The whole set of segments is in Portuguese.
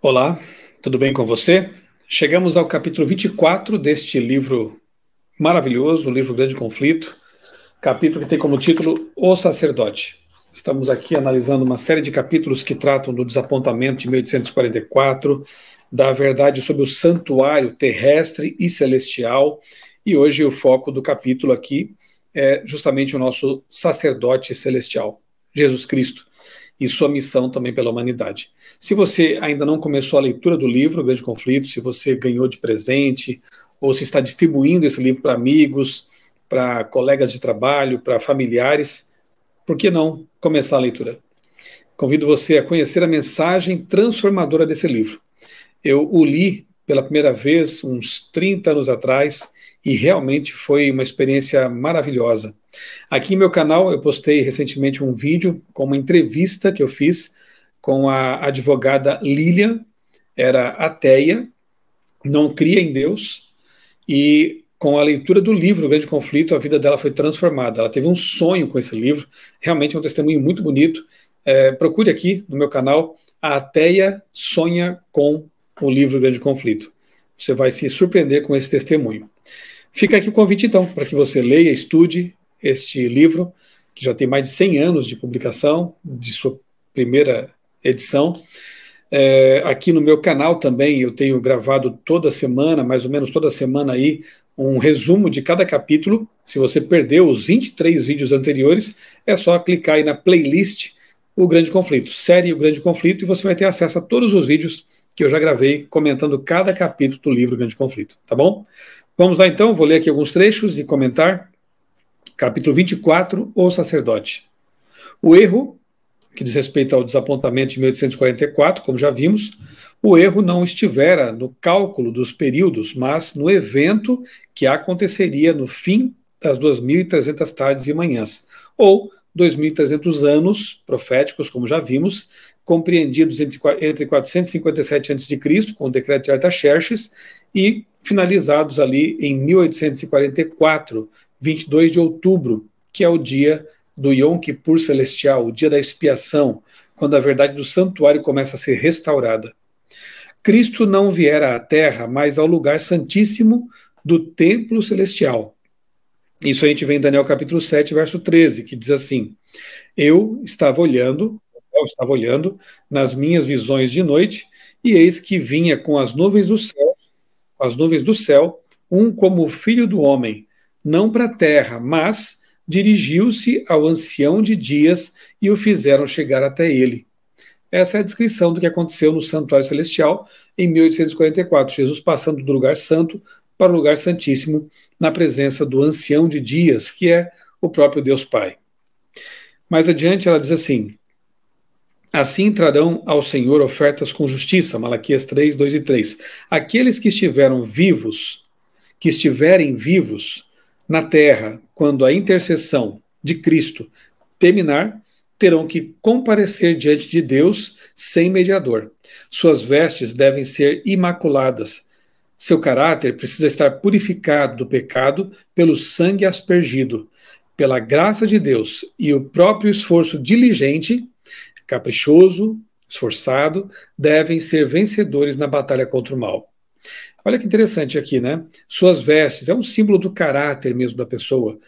Olá, tudo bem com você? Chegamos ao capítulo 24 deste livro maravilhoso, o livro Grande Conflito, capítulo que tem como título O Sacerdote. Estamos aqui analisando uma série de capítulos que tratam do desapontamento de 1844, da verdade sobre o santuário terrestre e celestial, e hoje o foco do capítulo aqui é justamente o nosso sacerdote celestial, Jesus Cristo, e sua missão também pela humanidade. Se você ainda não começou a leitura do livro Grande Conflito, se você ganhou de presente, ou se está distribuindo esse livro para amigos, para colegas de trabalho, para familiares, por que não começar a leitura? Convido você a conhecer a mensagem transformadora desse livro. Eu o li pela primeira vez uns 30 anos atrás e realmente foi uma experiência maravilhosa. Aqui em meu canal eu postei recentemente um vídeo com uma entrevista que eu fiz com a advogada Lilian, era ateia, não cria em Deus, e com a leitura do livro Grande Conflito, a vida dela foi transformada. Ela teve um sonho com esse livro, realmente é um testemunho muito bonito. Procure aqui no meu canal, a ateia sonha com o livro Grande Conflito. Você vai se surpreender com esse testemunho. Fica aqui o convite, então, para que você leia, estude este livro, que já tem mais de 100 anos de publicação, de sua primeira edição. Aqui no meu canal também eu tenho gravado toda semana, mais ou menos toda semana aí, um resumo de cada capítulo. Se você perdeu os 23 vídeos anteriores, é só clicar aí na playlist O Grande Conflito, série O Grande Conflito, e você vai ter acesso a todos os vídeos que eu já gravei comentando cada capítulo do livro Grande Conflito, tá bom? Vamos lá então, vou ler aqui alguns trechos e comentar. Capítulo 24, O Sacerdote. O erro, que diz respeito ao desapontamento de 1844, como já vimos, o erro não estivera no cálculo dos períodos, mas no evento que aconteceria no fim das 2.300 tardes e manhãs, ou 2.300 anos proféticos, como já vimos, compreendidos entre 457 a.C., com o decreto de Artaxerxes, e finalizados ali em 1844, 22 de outubro, que é o dia do Yom Kippur celestial, o dia da expiação, quando a verdade do santuário começa a ser restaurada. Cristo não viera à terra, mas ao lugar santíssimo do templo celestial. Isso a gente vê em Daniel capítulo 7, verso 13, que diz assim: eu estava olhando nas minhas visões de noite, e eis que vinha com as nuvens do céu, um como o filho do homem, não para a terra, mas dirigiu-se ao ancião de dias e o fizeram chegar até ele. Essa é a descrição do que aconteceu no Santuário Celestial em 1844, Jesus passando do lugar santo para o lugar santíssimo, na presença do ancião de dias, que é o próprio Deus Pai. Mais adiante ela diz assim: assim trarão ao Senhor ofertas com justiça, Malaquias 3, 2 e 3. Aqueles que estiverem vivos na terra, quando a intercessão de Cristo terminar, terão que comparecer diante de Deus sem mediador. Suas vestes devem ser imaculadas. Seu caráter precisa estar purificado do pecado pelo sangue aspergido. Pela graça de Deus e o próprio esforço diligente, caprichoso, esforçado, devem ser vencedores na batalha contra o mal. Olha que interessante aqui, né? Suas vestes, é um símbolo do caráter mesmo da pessoa,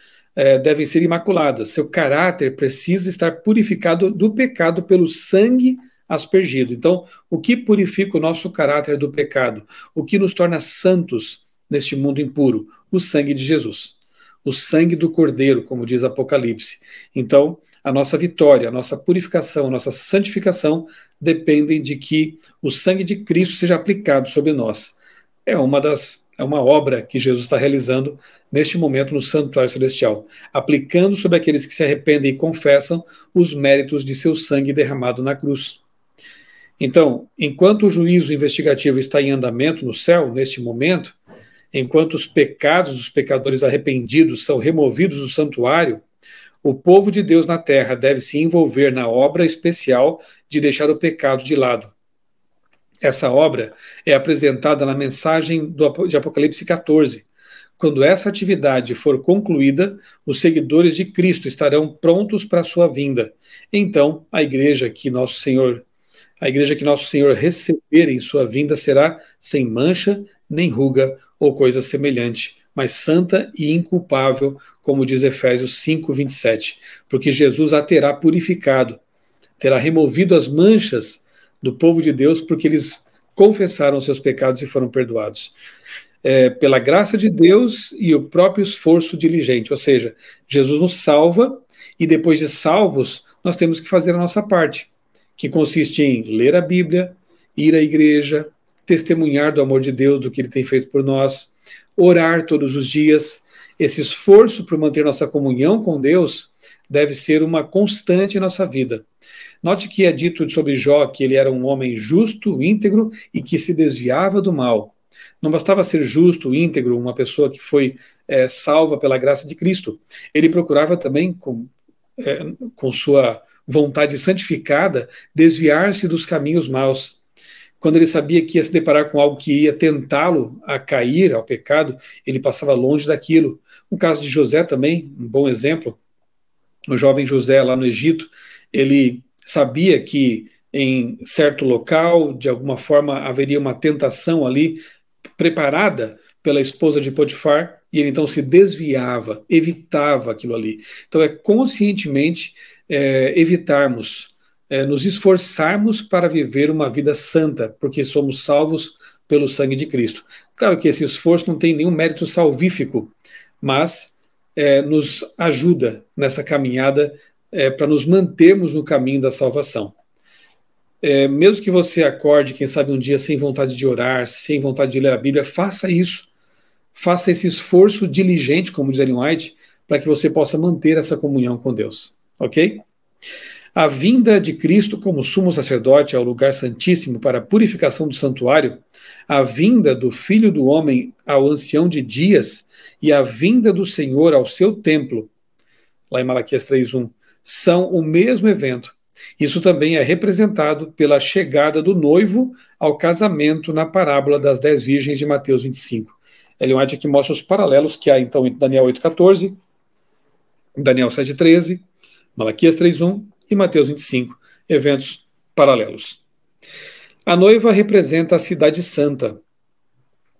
devem ser imaculadas. Seu caráter precisa estar purificado do pecado pelo sangue aspergido. Então, o que purifica o nosso caráter do pecado? O que nos torna santos neste mundo impuro? O sangue de Jesus. O sangue do Cordeiro, como diz Apocalipse. Então, a nossa vitória, a nossa purificação, a nossa santificação dependem de que o sangue de Cristo seja aplicado sobre nós. É uma obra que Jesus está realizando neste momento no Santuário Celestial, aplicando sobre aqueles que se arrependem e confessam os méritos de seu sangue derramado na cruz. Então, enquanto o juízo investigativo está em andamento no céu, neste momento, enquanto os pecados dos pecadores arrependidos são removidos do santuário, o povo de Deus na terra deve se envolver na obra especial de deixar o pecado de lado. Essa obra é apresentada na mensagem de Apocalipse 14. Quando essa atividade for concluída, os seguidores de Cristo estarão prontos para a sua vinda. Então, a igreja que nosso Senhor A igreja que nosso Senhor receber em sua vinda será sem mancha, nem ruga ou coisa semelhante, mas santa e inculpável, como diz Efésios 5:27, porque Jesus a terá purificado, terá removido as manchas do povo de Deus, porque eles confessaram seus pecados e foram perdoados. Pela graça de Deus e o próprio esforço diligente, ou seja, Jesus nos salva e depois de salvos, nós temos que fazer a nossa parte, que consiste em ler a Bíblia, ir à igreja, testemunhar do amor de Deus, do que Ele tem feito por nós, orar todos os dias. Esse esforço por manter nossa comunhão com Deus deve ser uma constante em nossa vida. Note que é dito sobre Jó que ele era um homem justo, íntegro e que se desviava do mal. Não bastava ser justo, íntegro, uma pessoa que foi salva pela graça de Cristo. Ele procurava também, com sua vontade santificada, desviar-se dos caminhos maus. Quando ele sabia que ia se deparar com algo que ia tentá-lo a cair ao pecado, ele passava longe daquilo. No caso de José também, um bom exemplo, o jovem José lá no Egito, ele sabia que em certo local, de alguma forma, haveria uma tentação ali preparada pela esposa de Potifar, e ele então se desviava, evitava aquilo ali. Então é conscientemente evitarmos, nos esforçarmos para viver uma vida santa, porque somos salvos pelo sangue de Cristo. Claro que esse esforço não tem nenhum mérito salvífico, mas nos ajuda nessa caminhada para nos mantermos no caminho da salvação. Mesmo que você acorde, quem sabe um dia sem vontade de orar, sem vontade de ler a Bíblia, faça isso. Faça esse esforço diligente, como diz Ellen White, para que você possa manter essa comunhão com Deus. Ok? A vinda de Cristo como sumo sacerdote ao lugar santíssimo para a purificação do santuário, a vinda do Filho do Homem ao ancião de dias e a vinda do Senhor ao seu templo, lá em Malaquias 3:1, são o mesmo evento. Isso também é representado pela chegada do noivo ao casamento na parábola das 10 virgens de Mateus 25. Ellen White aqui mostra os paralelos que há então entre Daniel 8:14, Daniel 7:13, Malaquias 3:1 e Mateus 25, eventos paralelos. A noiva representa a cidade santa,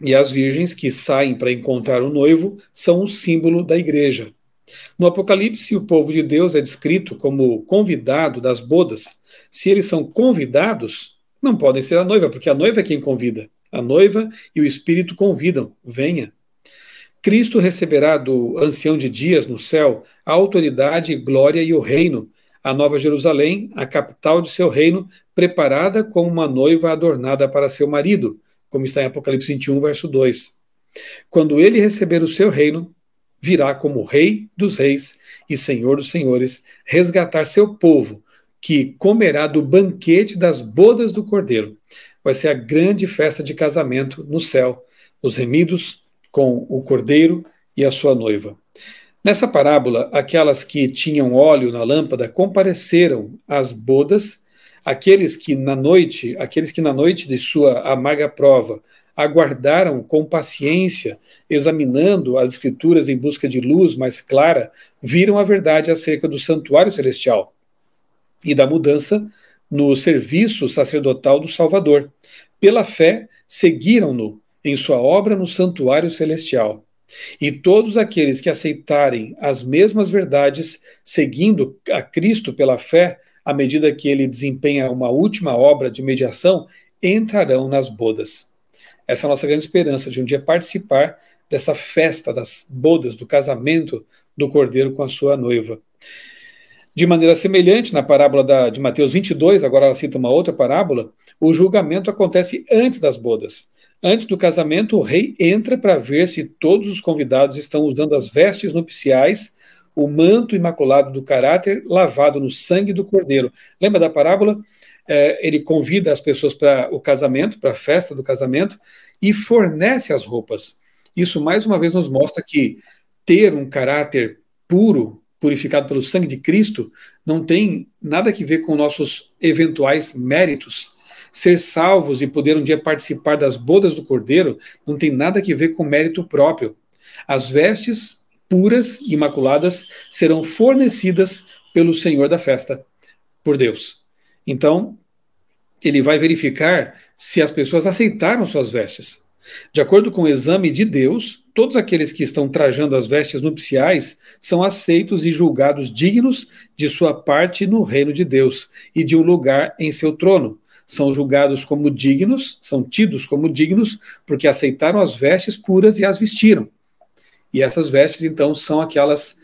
e as virgens que saem para encontrar o noivo são um símbolo da igreja. No Apocalipse, o povo de Deus é descrito como convidado das bodas. Se eles são convidados, não podem ser a noiva, porque a noiva é quem convida. A noiva e o Espírito convidam, venha. Cristo receberá do ancião de dias no céu a autoridade, glória e o reino, a Nova Jerusalém, a capital de seu reino, preparada como uma noiva adornada para seu marido, como está em Apocalipse 21, verso 2. Quando ele receber o seu reino, virá como Rei dos Reis e Senhor dos Senhores, resgatar seu povo, que comerá do banquete das bodas do Cordeiro. Vai ser a grande festa de casamento no céu, os remidos com o Cordeiro e a sua noiva. Nessa parábola, aquelas que tinham óleo na lâmpada compareceram às bodas, aqueles que na noite de sua amarga prova aguardaram com paciência, examinando as escrituras em busca de luz mais clara, viram a verdade acerca do santuário celestial e da mudança no serviço sacerdotal do Salvador. Pela fé, seguiram-no em sua obra no santuário celestial. E todos aqueles que aceitarem as mesmas verdades, seguindo a Cristo pela fé, à medida que ele desempenha uma última obra de mediação, entrarão nas bodas. Essa é a nossa grande esperança, de um dia participar dessa festa das bodas, do casamento do Cordeiro com a sua noiva. De maneira semelhante, na parábola de Mateus 22, agora ela cita uma outra parábola, o julgamento acontece antes das bodas. Antes do casamento, o rei entra para ver se todos os convidados estão usando as vestes nupciais, o manto imaculado do caráter lavado no sangue do Cordeiro. Lembra da parábola? Ele convida as pessoas para o casamento, para a festa do casamento, e fornece as roupas. Isso, mais uma vez, nos mostra que ter um caráter puro, purificado pelo sangue de Cristo, não tem nada a ver com nossos eventuais méritos. Ser salvos e poder um dia participar das bodas do Cordeiro não tem nada a ver com mérito próprio. As vestes puras e imaculadas serão fornecidas pelo Senhor da festa, por Deus. Então, ele vai verificar se as pessoas aceitaram suas vestes. De acordo com o exame de Deus, todos aqueles que estão trajando as vestes nupciais são aceitos e julgados dignos de sua parte no reino de Deus e de um lugar em seu trono. São julgados como dignos, são tidos como dignos, porque aceitaram as vestes puras e as vestiram. E essas vestes, então, são aquelas.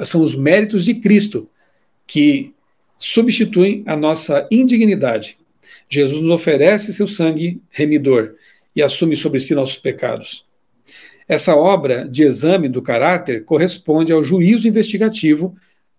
São os méritos de Cristo que substituem a nossa indignidade. Jesus nos oferece seu sangue remidor e assume sobre si nossos pecados. Essa obra de exame do caráter corresponde ao juízo investigativo,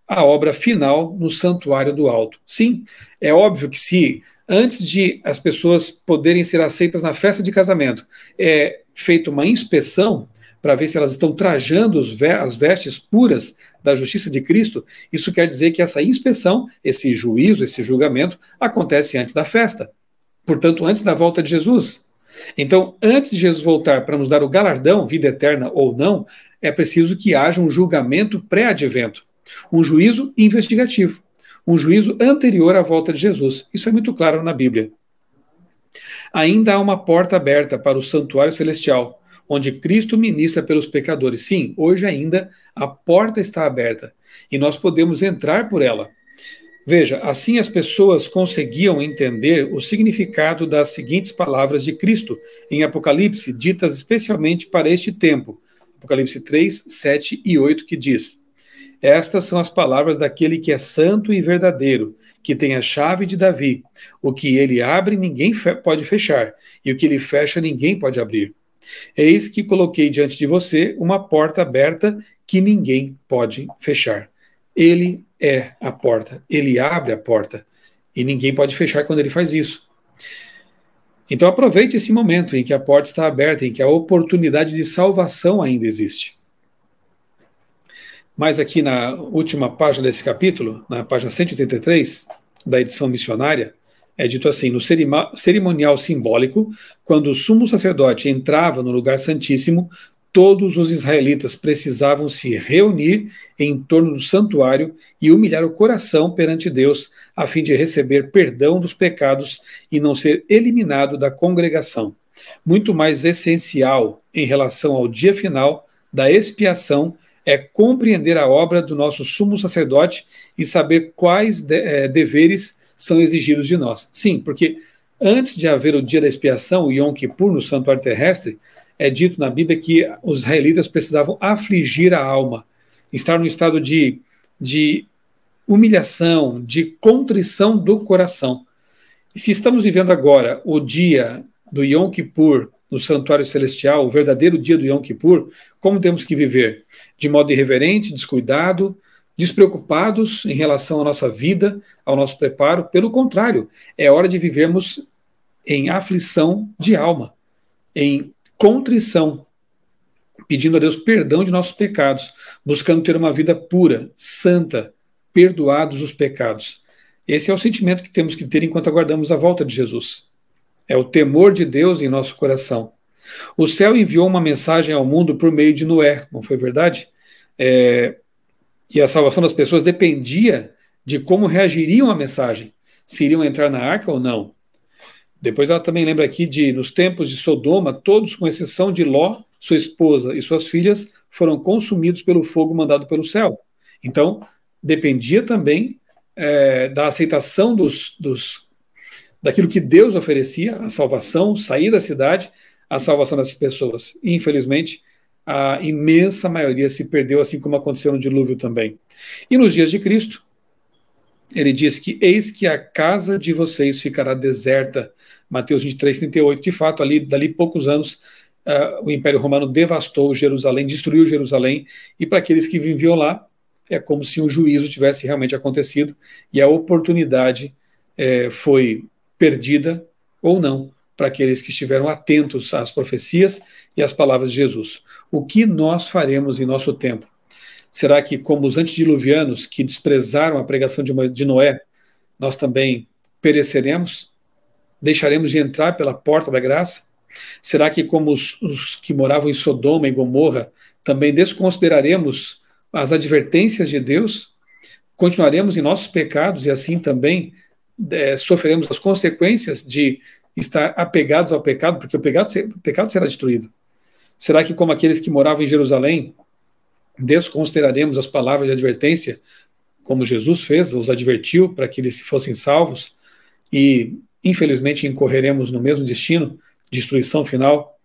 a obra final no santuário do alto. Sim, é óbvio que se antes de as pessoas poderem ser aceitas na festa de casamento é feita uma inspeção para ver se elas estão trajando as vestes puras da justiça de Cristo, isso quer dizer que essa inspeção, esse juízo, esse julgamento, acontece antes da festa. Portanto, antes da volta de Jesus. Então, antes de Jesus voltar para nos dar o galardão, vida eterna ou não, é preciso que haja um julgamento pré-advento, um juízo investigativo, um juízo anterior à volta de Jesus. Isso é muito claro na Bíblia. Ainda há uma porta aberta para o santuário celestial, onde Cristo ministra pelos pecadores. Sim, hoje ainda a porta está aberta e nós podemos entrar por ela. Veja, assim as pessoas conseguiam entender o significado das seguintes palavras de Cristo em Apocalipse, ditas especialmente para este tempo. Apocalipse 3, 7 e 8, que diz: Estas são as palavras daquele que é santo e verdadeiro, que tem a chave de Davi. O que ele abre, ninguém pode fechar, e o que ele fecha, ninguém pode abrir. Eis que coloquei diante de você uma porta aberta que ninguém pode fechar. Ele é a porta, ele abre a porta, e ninguém pode fechar quando ele faz isso. Então aproveite esse momento em que a porta está aberta, em que a oportunidade de salvação ainda existe. Mas aqui na última página desse capítulo, na página 183, da edição missionária, é dito assim: no cerimonial simbólico, quando o sumo sacerdote entrava no lugar santíssimo, todos os israelitas precisavam se reunir em torno do santuário e humilhar o coração perante Deus, a fim de receber perdão dos pecados e não ser eliminado da congregação. Muito mais essencial em relação ao dia final da expiação é compreender a obra do nosso sumo sacerdote e saber quais deveres são exigidos de nós. Sim, porque antes de haver o dia da expiação, o Yom Kippur, no santuário terrestre, é dito na Bíblia que os israelitas precisavam afligir a alma, estar num estado de humilhação, de contrição do coração. E se estamos vivendo agora o dia do Yom Kippur no santuário celestial, o verdadeiro dia do Yom Kippur, como temos que viver? De modo irreverente, descuidado, despreocupados em relação à nossa vida, ao nosso preparo. Pelo contrário, é hora de vivermos em aflição de alma, em contrição, pedindo a Deus perdão de nossos pecados, buscando ter uma vida pura, santa, perdoados os pecados. Esse é o sentimento que temos que ter enquanto aguardamos a volta de Jesus. É o temor de Deus em nosso coração. O céu enviou uma mensagem ao mundo por meio de Noé, não foi verdade? E a salvação das pessoas dependia de como reagiriam à mensagem, se iriam entrar na arca ou não. Depois ela também lembra aqui nos tempos de Sodoma, todos, com exceção de Ló, sua esposa e suas filhas, foram consumidos pelo fogo mandado pelo céu. Então, dependia também da aceitação daquilo que Deus oferecia, a salvação, sair da cidade, a salvação dessas pessoas. E, infelizmente, a imensa maioria se perdeu, assim como aconteceu no dilúvio também. E nos dias de Cristo, ele diz que eis que a casa de vocês ficará deserta. Mateus 23, 38. De fato, dali poucos anos, o Império Romano devastou Jerusalém, destruiu Jerusalém, e para aqueles que viviam lá, é como se um juízo tivesse realmente acontecido, e a oportunidade foi perdida ou não, para aqueles que estiveram atentos às profecias e às palavras de Jesus. O que nós faremos em nosso tempo? Será que, como os antediluvianos que desprezaram a pregação de Noé, nós também pereceremos? Deixaremos de entrar pela porta da graça? Será que, como os que moravam em Sodoma e Gomorra, também desconsideraremos as advertências de Deus? Continuaremos em nossos pecados e assim também sofreremos as consequências de estar apegados ao pecado, porque o pecado será destruído? Será que, como aqueles que moravam em Jerusalém, desconsideraremos as palavras de advertência, como Jesus fez, os advertiu para que eles fossem salvos, e infelizmente incorreremos no mesmo destino, destruição final?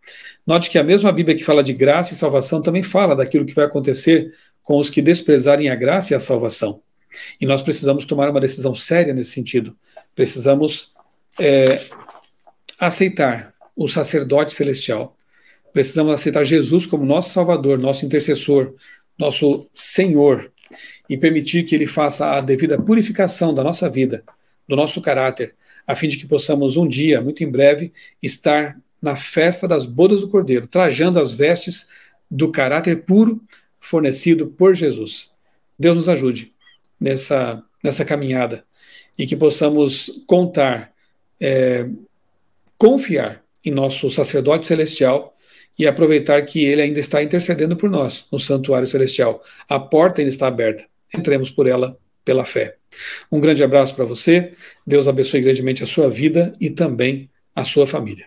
Note que a mesma Bíblia que fala de graça e salvação também fala daquilo que vai acontecer com os que desprezarem a graça e a salvação. E nós precisamos tomar uma decisão séria nesse sentido. Precisamos aceitar o sacerdote celestial. Precisamos aceitar Jesus como nosso Salvador, nosso intercessor, nosso Senhor, e permitir que Ele faça a devida purificação da nossa vida, do nosso caráter, a fim de que possamos um dia, muito em breve, estar na festa das bodas do Cordeiro, trajando as vestes do caráter puro fornecido por Jesus. Deus nos ajude nessa caminhada e que possamos confiar em nosso sacerdote celestial e aproveitar que ele ainda está intercedendo por nós no santuário celestial. A porta ainda está aberta. Entremos por ela pela fé. Um grande abraço para você. Deus abençoe grandemente a sua vida e também a sua família.